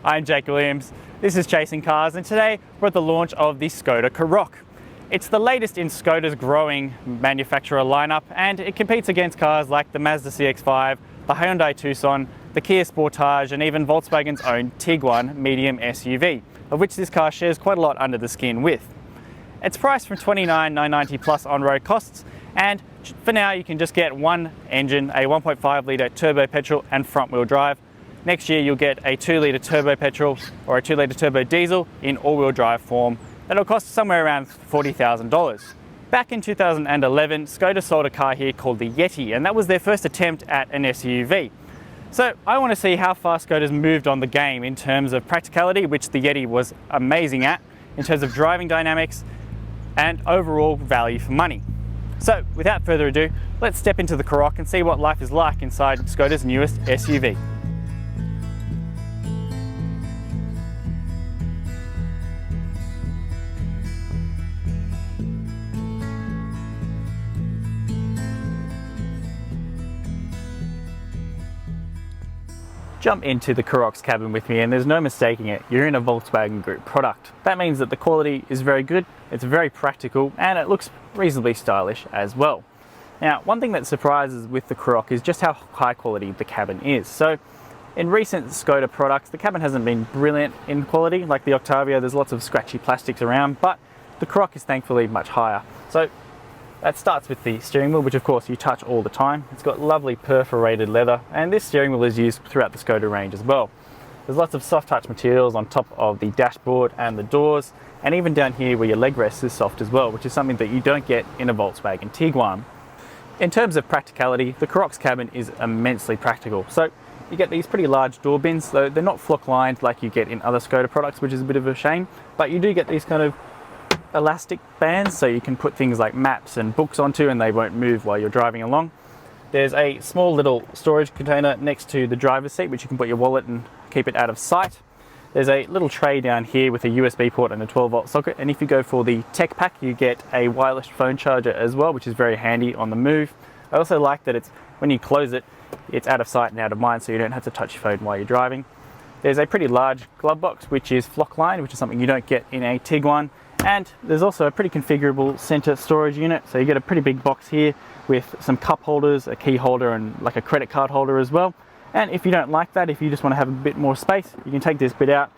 I'm Jake Williams, this is Chasing Cars, and today we're at the launch of the Skoda Karoq. It's the latest in Skoda's growing manufacturer lineup, and it competes against cars like the Mazda CX-5, the Hyundai Tucson, the Kia Sportage, and even Volkswagen's own Tiguan medium SUV, of which this car shares quite a lot under the skin with. It's priced from $29,990 plus on-road costs, and for now you can just get one engine, a 1.5 litre turbo petrol and front-wheel drive. Next year you'll get a 2 litre turbo petrol or a 2 litre turbo diesel in all-wheel drive form. That'll cost somewhere around $40,000. Back in 2011, Skoda sold a car here called the Yeti, and that was their first attempt at an SUV. So I want to see how far Skoda's moved on the game in terms of practicality, which the Yeti was amazing at, in terms of driving dynamics and overall value for money. So without further ado, let's step into the Karoq and see what life is like inside Skoda's newest SUV. Jump into the Karoq's cabin with me and there's no mistaking it, you're in a Volkswagen Group product. That means that the quality is very good, it's very practical, and it looks reasonably stylish as well. Now, one thing that surprises with the Karoq is just how high quality the cabin is. So, in recent Skoda products, the cabin hasn't been brilliant in quality. Like the Octavia, there's lots of scratchy plastics around, but the Karoq is thankfully much higher. So, that starts with the steering wheel, which of course you touch all the time. It's got lovely perforated leather, and this steering wheel is used throughout the Skoda range as well. There's lots of soft touch materials on top of the dashboard and the doors, and even down here where your leg rests is soft as well, which is something that you don't get in a Volkswagen Tiguan. In terms of practicality, the Karoq's cabin is immensely practical. So you get these pretty large door bins, though they're not flock lined like you get in other Skoda products, which is a bit of a shame, but you do get these kind of elastic bands, so you can put things like maps and books onto and they won't move while you're driving along. There's a small little storage container next to the driver's seat, which you can put your wallet and keep it out of sight. There's a little tray down here with a USB port and a 12-volt socket, and if you go for the tech pack you get a wireless phone charger as well, which is very handy on the move. I also like that when you close it, it's out of sight and out of mind, so you don't have to touch your phone while you're driving. There's a pretty large glove box which is flock lined, which is something you don't get in a Tiguan. And there's also a pretty configurable center storage unit, so you get a pretty big box here with some cup holders, a key holder, and like a credit card holder as well. And if you don't like that, if you just want to have a bit more space, you can take this bit out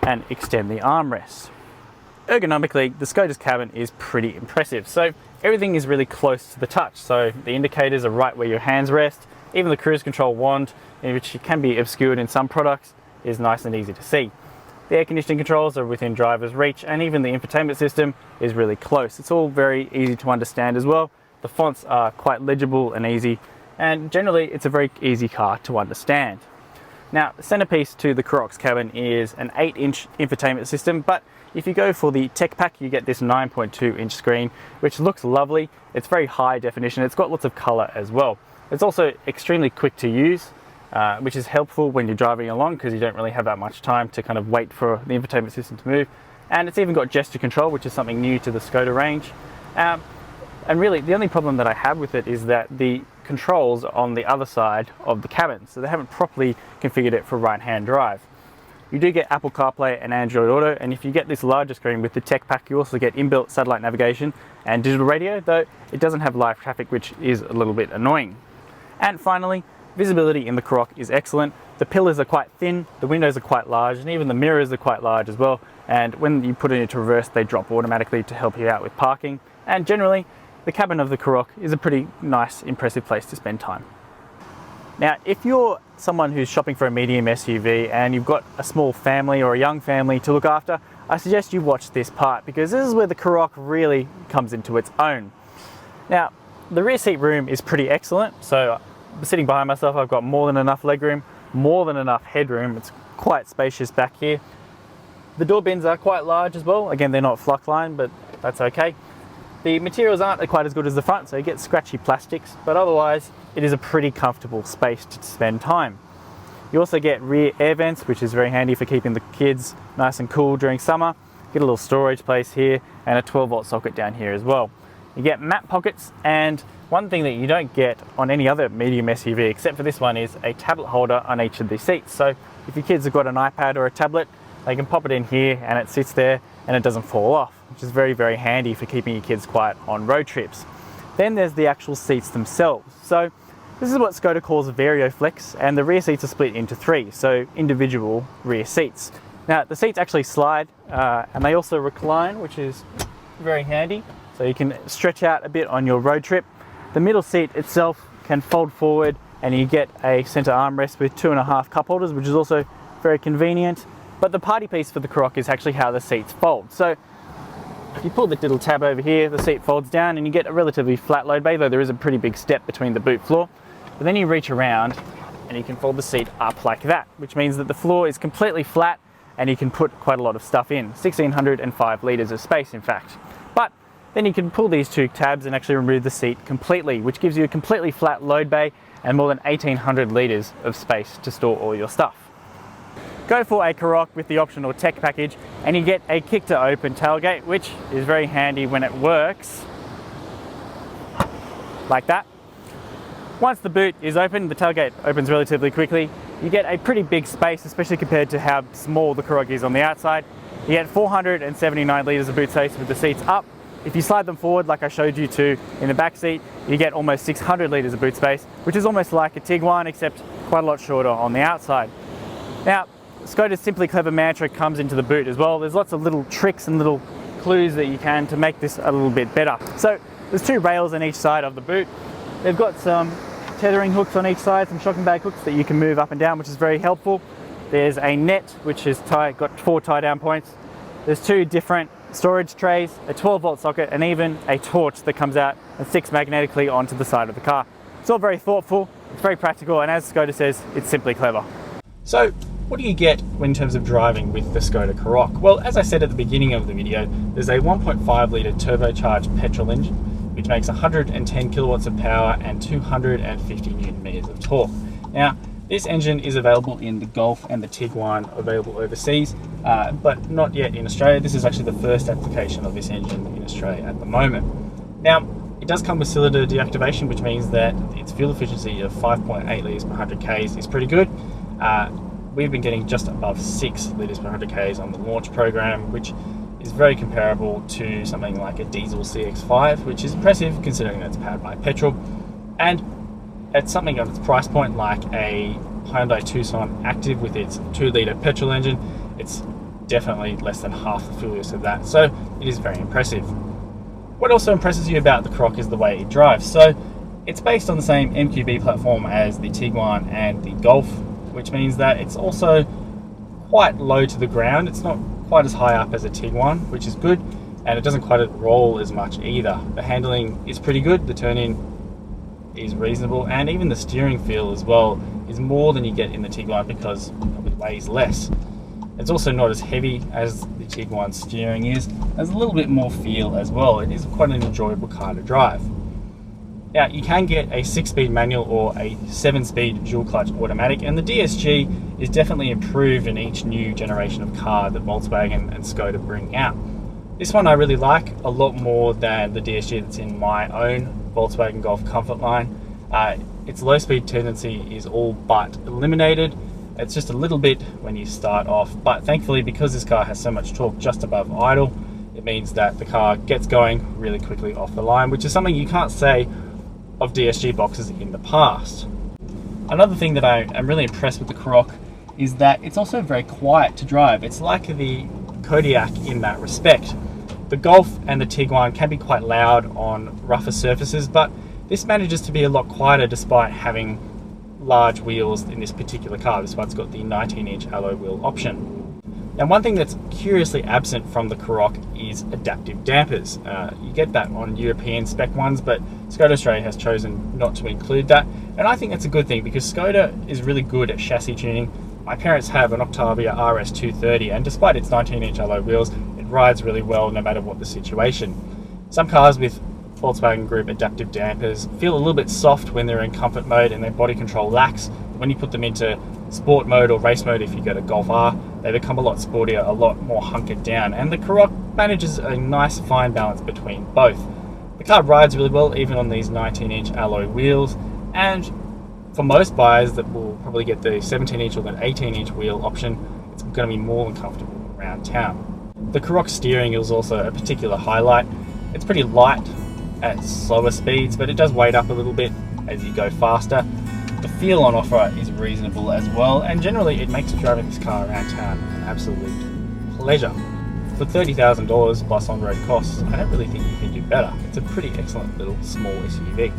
and extend the armrest. Ergonomically, the Skoda's cabin is pretty impressive. So everything is really close to the touch. So the indicators are right where your hands rest. Even the cruise control wand, which can be obscured in some products, is nice and easy to see. The air conditioning controls are within driver's reach, and even the infotainment system is really close. It's all very easy to understand as well. The fonts are quite legible and easy, and generally it's a very easy car to understand. Now, the centerpiece to the Karoq's cabin is an 8-inch infotainment system, but if you go for the tech pack you get this 9.2-inch screen, which looks lovely. It's very high definition, it's got lots of color as well. It's also extremely quick to use, which is helpful when you're driving along because you don't really have that much time to kind of wait for the infotainment system to move. And it's even got gesture control, which is something new to the Skoda range. And really the only problem that I have with it is that the controls are on the other side of the cabin, so they haven't properly configured it for right-hand drive. You do get Apple CarPlay and Android Auto, and if you get this larger screen with the tech pack you also get inbuilt satellite navigation and digital radio, though it doesn't have live traffic, which is a little bit annoying. And finally, visibility in the Karoq is excellent. The pillars are quite thin, the windows are quite large, and even the mirrors are quite large as well. And when you put it into reverse, they drop automatically to help you out with parking. And generally, the cabin of the Karoq is a pretty nice, impressive place to spend time. Now, if you're someone who's shopping for a medium SUV and you've got a small family or a young family to look after, I suggest you watch this part because this is where the Karoq really comes into its own. Now, the rear seat room is pretty excellent. So sitting behind myself, I've got more than enough legroom, more than enough headroom. It's quite spacious back here. The door bins are quite large as well. Again, they're not flock lined, but that's okay. The materials aren't quite as good as the front, so you get scratchy plastics, but otherwise it is a pretty comfortable space to spend time. You also get rear air vents, which is very handy for keeping the kids nice and cool during summer. You get a little storage place here and a 12-volt socket down here as well. You get map pockets, and one thing that you don't get on any other medium SUV except for this one is a tablet holder on each of the seats. So if your kids have got an iPad or a tablet, they can pop it in here and it sits there and it doesn't fall off, which is very, very handy for keeping your kids quiet on road trips. Then there's the actual seats themselves. So this is what Skoda calls VarioFlex, and the rear seats are split into 3, so individual rear seats. Now the seats actually slide and they also recline, which is very handy. So you can stretch out a bit on your road trip. The middle seat itself can fold forward and you get a center armrest with 2.5 cup holders, which is also very convenient. But the party piece for the Karoq is actually how the seats fold. So if you pull the little tab over here, the seat folds down and you get a relatively flat load bay, though there is a pretty big step between the boot floor. But then you reach around and you can fold the seat up like that, which means that the floor is completely flat and you can put quite a lot of stuff in. 1,605 litres of space, in fact. But then you can pull these 2 tabs and actually remove the seat completely, which gives you a completely flat load bay and more than 1,800 litres of space to store all your stuff. Go for a Karoq with the optional tech package and you get a kick to open tailgate, which is very handy when it works like that. Once the boot is open, the tailgate opens relatively quickly. You get a pretty big space, especially compared to how small the Karoq is on the outside. You get 479 litres of boot space with the seats up. If you slide them forward, like I showed you to in the back seat, you get almost 600 litres of boot space, which is almost like a Tiguan, except quite a lot shorter on the outside. Now, Skoda's Simply Clever mantra comes into the boot as well. There's lots of little tricks and little clues that you can to make this a little bit better. So there's 2 rails on each side of the boot. They've got some tethering hooks on each side, some shocking bag hooks that you can move up and down, which is very helpful. There's a net, which is got 4 tie down points. There's 2 different storage trays, a 12-volt socket, and even a torch that comes out and sticks magnetically onto the side of the car. It's all very thoughtful, it's very practical, and as Skoda says, it's simply clever. So, what do you get in terms of driving with the Skoda Karoq? Well, as I said at the beginning of the video, there's a 1.5 litre turbocharged petrol engine, which makes 110 kilowatts of power and 250 newton meters of torque. Now, this engine is available in the Golf and the Tiguan, available overseas, but not yet in Australia. This is actually the first application of this engine in Australia at the moment. Now, it does come with cylinder deactivation, which means that its fuel efficiency of 5.8 litres per 100 Ks is pretty good. We've been getting just above 6 litres per 100 Ks on the launch program, which is very comparable to something like a diesel CX-5, which is impressive considering that it's powered by petrol. And at something on its price point like a Hyundai Tucson Active with its 2 litre petrol engine, it's definitely less than half the fuel use of that, so it is very impressive. What also impresses you about the Karoq is the way it drives. So it's based on the same MQB platform as the Tiguan and the Golf, which means that it's also quite low to the ground. It's not quite as high up as a Tiguan, which is good, and it doesn't quite roll as much either. The handling is pretty good, the turn-in is reasonable, and even the steering feel as well is more than you get in the Tiguan because it weighs less. It's also not as heavy as the Tiguan steering is. There's a little bit more feel as well. It is quite an enjoyable car to drive. Now, you can get a 6-speed manual or a 7-speed dual clutch automatic, and the DSG is definitely improved in each new generation of car that Volkswagen and Skoda bring out. This one I really like a lot more than the DSG that's in my own Volkswagen Golf Comfort line. Its low speed tendency is all but eliminated. It's just a little bit when you start off, but thankfully because this car has so much torque just above idle, it means that the car gets going really quickly off the line, which is something you can't say of DSG boxes in the past. Another thing that I am really impressed with the Karoq is that it's also very quiet to drive. It's like the Kodiaq in that respect. The Golf and the Tiguan can be quite loud on rougher surfaces, but this manages to be a lot quieter despite having large wheels in this particular car. This one's got the 19-inch alloy wheel option. Now, one thing that's curiously absent from the Karoq is adaptive dampers. You get that on European spec ones, but Skoda Australia has chosen not to include that. And I think that's a good thing because Skoda is really good at chassis tuning. My parents have an Octavia RS230, and despite its 19-inch alloy wheels, it rides really well no matter what the situation. Some cars with Volkswagen Group adaptive dampers feel a little bit soft when they're in comfort mode and their body control lacks. When you put them into sport mode or race mode, if you go to Golf R, they become a lot sportier, a lot more hunkered down, and the Karoq manages a nice fine balance between both. The car rides really well even on these 19-inch alloy wheels, and For most buyers that will probably get the 17-inch or the 18-inch wheel option, it's going to be more than comfortable around town. The Karoq steering is also a particular highlight. It's pretty light at slower speeds, but it does weight up a little bit as you go faster. The feel on offer is reasonable as well, and generally it makes driving this car around town an absolute pleasure. For $30,000 plus on-road costs, I don't really think you can do better. It's a pretty excellent little small SUV.